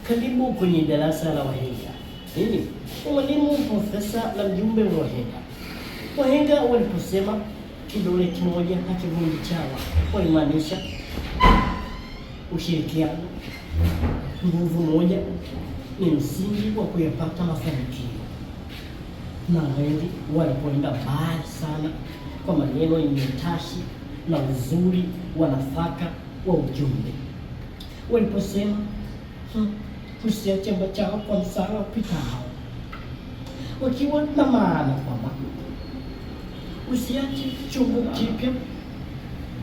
Karibu kwenye darasa la wahenga. Mimi ni mwalimu Profesa na mjumbe wa wahenga. Wahenga waliposema kidole kimoja hakivunji chawa, walimaanisha ushirikiano, nguvu moja ni msingi wa kuyapata mafanikio. Na wengi walipoenda mbali sana kwa maneno yenye utashi na uzuri wa nafaka wa ujumbe, waliposema usiache mbachao kwa msala upitao, wakiwa na maana kwamba usiache chombo kipya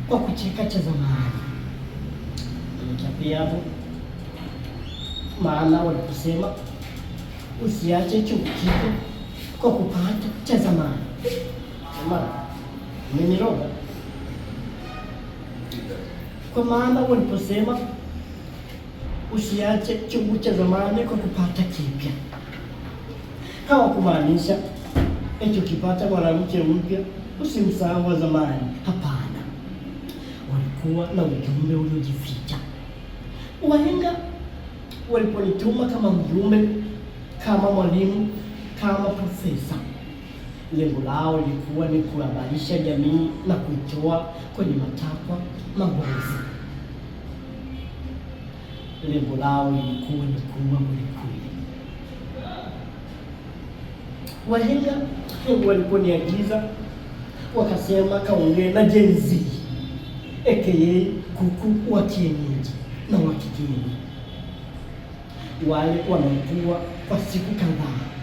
kwa kucheka cha zamani. Pia hapo maana waliposema usiache chombo kipya kwa kupata cha zamani. Umeniroga. Kwa maana waliposema usiache chombo cha zamani kwa kupata kipya, hawakumaanisha eti ukipata mwanamke mpya usimsahau wa zamani. Hapana, walikuwa na ujumbe uliojificha. Wahenga waliponituma kama mjumbe, kama mwalimu, kama profesa, lengo lao lilikuwa ni kuhabarisha jamii na kuitoa kwenye matakwa mabovu. Lengo lao lilikuwa ni kuwa kweli. Wahenga waliponiagiza wakasema kaongee na Gen Z aka kuku wa kienyeji na wa kigeni, wale wanaokuwa kwa siku kadhaa